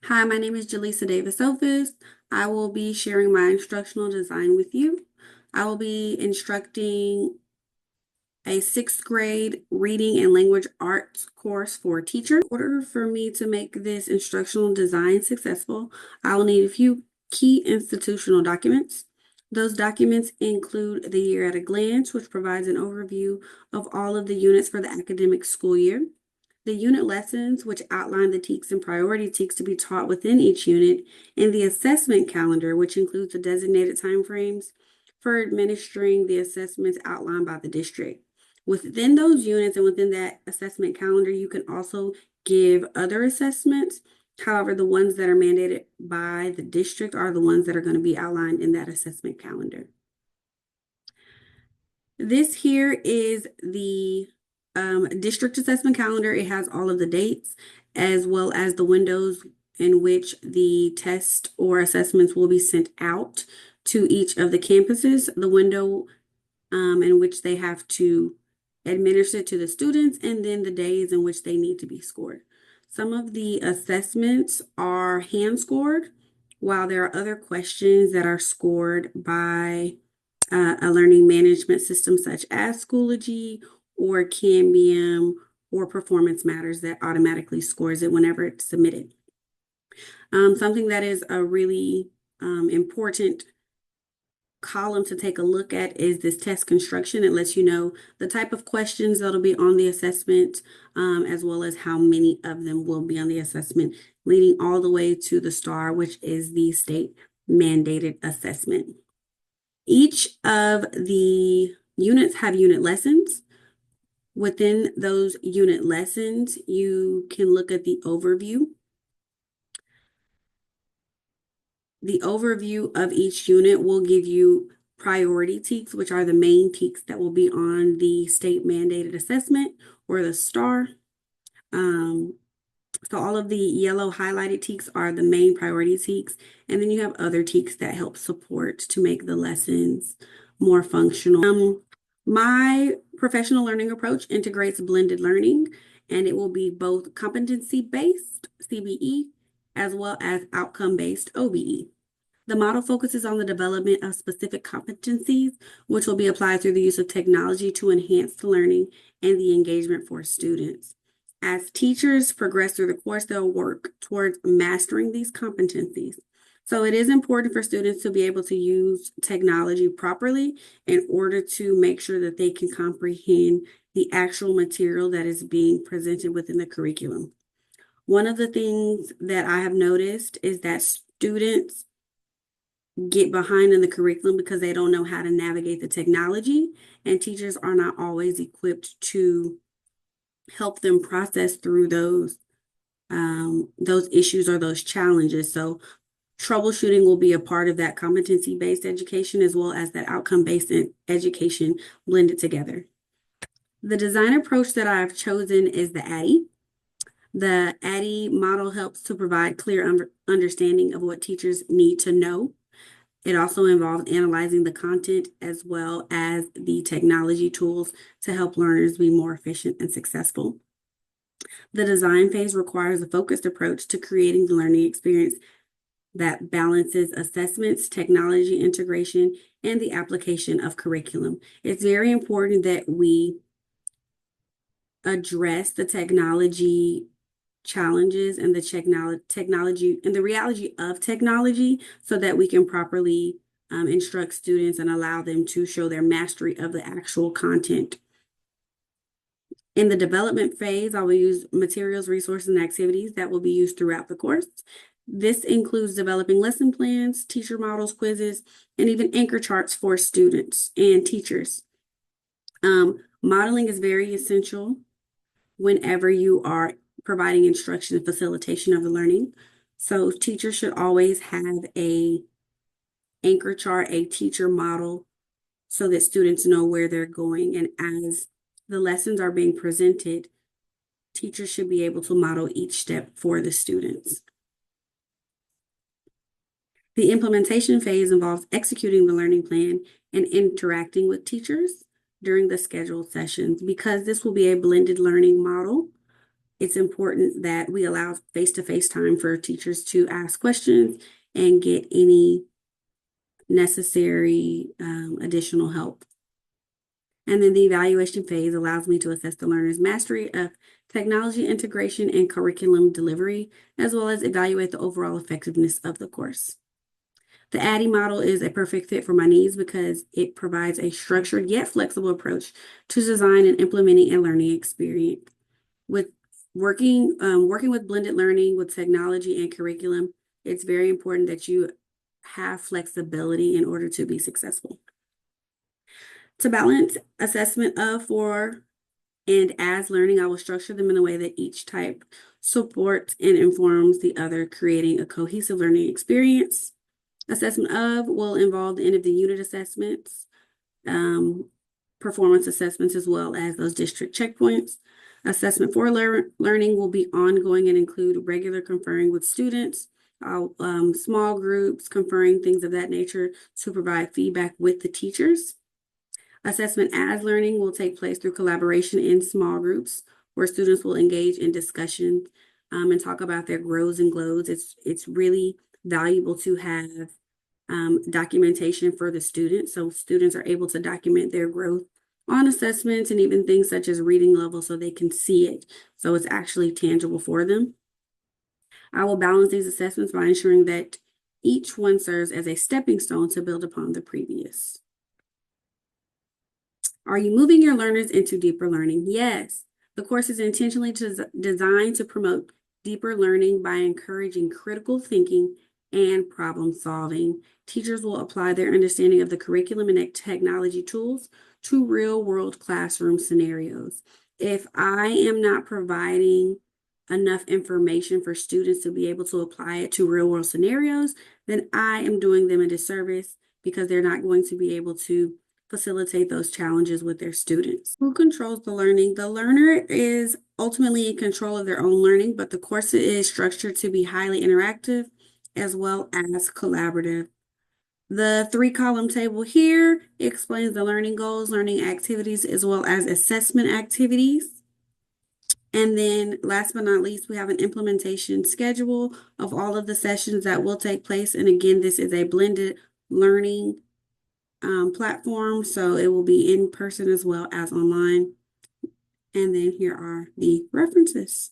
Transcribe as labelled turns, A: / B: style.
A: Hi, my name is Jaleesa Davis-Sophus. I will be sharing my instructional design with you. I will be instructing a sixth grade reading and language arts course for teachers. In order for me to make this instructional design successful, I will need a few key institutional documents. Those documents include the year at a glance, which provides an overview of all of the units for the academic school year. The unit lessons, which outline the TEKS and priority TEKS to be taught within each unit, and the assessment calendar, which includes the designated timeframes for administering the assessments outlined by the district. Within those units and within that assessment calendar, you can also give other assessments. However, the ones that are mandated by the district are the ones that are going to be outlined in that assessment calendar. This here is the district assessment calendar. It has all of the dates as well as the windows in which the test or assessments will be sent out to each of the campuses, the window in which they have to administer to the students, and then the days in which they need to be scored. Some of the assessments are hand scored, while there are other questions that are scored by a learning management system such as Schoology or Cambium or Performance Matters that automatically scores it whenever it's submitted. Something that is a really important column to take a look at is this test construction. It lets you know the type of questions that'll be on the assessment, as well as how many of them will be on the assessment, leading all the way to the STAR, which is the state mandated assessment. Each of the units have unit lessons. Within those unit lessons, you can look at the overview. The overview of each unit will give you priority TEKS, which are the main TEKS that will be on the state mandated assessment or the STAR. So all of the yellow highlighted TEKS are the main priority TEKS, and then you have other TEKS that help support to make the lessons more functional. My professional learning approach integrates blended learning, and it will be both competency-based, CBE, as well as outcome-based, OBE. The model focuses on the development of specific competencies, which will be applied through the use of technology to enhance the learning and the engagement for students. As teachers progress through the course, they'll work towards mastering these competencies. So it is important for students to be able to use technology properly in order to make sure that they can comprehend the actual material that is being presented within the curriculum. One of the things that I have noticed is that students get behind in the curriculum because they don't know how to navigate the technology, and teachers are not always equipped to help them process through those issues or those challenges. So troubleshooting will be a part of that competency-based education as well as that outcome-based education blended together. The design approach that I've chosen is the ADDIE. The ADDIE model helps to provide clear understanding of what teachers need to know. It also involves analyzing the content as well as the technology tools to help learners be more efficient and successful. The design phase requires a focused approach to creating the learning experience that balances assessments, technology integration, and the application of curriculum. It's very important that we address the technology challenges and the technology and the reality of technology so that we can properly instruct students and allow them to show their mastery of the actual content. In the development phase, I will use materials, resources, and activities that will be used throughout the course. This includes developing lesson plans, teacher models, quizzes, and even anchor charts for students and teachers. Modeling is very essential whenever you are providing instruction and facilitation of the learning. So teachers should always have a anchor chart, a teacher model, so that students know where they're going. And as the lessons are being presented, teachers should be able to model each step for the students. The implementation phase involves executing the learning plan and interacting with teachers during the scheduled sessions. Because this will be a blended learning model, it's important that we allow face-to-face time for teachers to ask questions and get any necessary additional help. And then the evaluation phase allows me to assess the learner's mastery of technology integration and curriculum delivery, as well as evaluate the overall effectiveness of the course. The ADDIE model is a perfect fit for my needs because it provides a structured yet flexible approach to design and implementing a learning experience. With working with blended learning with technology and curriculum, it's very important that you have flexibility in order to be successful. To balance assessment of, for, and as learning, I will structure them in a way that each type supports and informs the other, creating a cohesive learning experience. Assessment of will involve the end of the unit assessments, performance assessments, as well as those district checkpoints. Assessment for learning will be ongoing and include regular conferring with students, small groups, conferring, things of that nature to provide feedback with the teachers. Assessment as learning will take place through collaboration in small groups where students will engage in discussion and talk about their grows and glows. It's really valuable to have documentation for the students, so students are able to document their growth on assessments and even things such as reading level so they can see it, so it's actually tangible for them. I will balance these assessments by ensuring that each one serves as a stepping stone to build upon the previous. Are you moving your learners into deeper learning? Yes. The course is intentionally designed to promote deeper learning by encouraging critical thinking and problem solving. Teachers will apply their understanding of the curriculum and technology tools to real-world classroom scenarios. If I am not providing enough information for students to be able to apply it to real-world scenarios, then I am doing them a disservice because they're not going to be able to facilitate those challenges with their students. Who controls the learning? The learner is ultimately in control of their own learning, but the course is structured to be highly interactive as well as collaborative. The 3-column table here explains the learning goals, learning activities, as well as assessment activities. And then last but not least, we have an implementation schedule of all of the sessions that will take place. And again, this is a blended learning platform, so it will be in person as well as online. And then here are the references.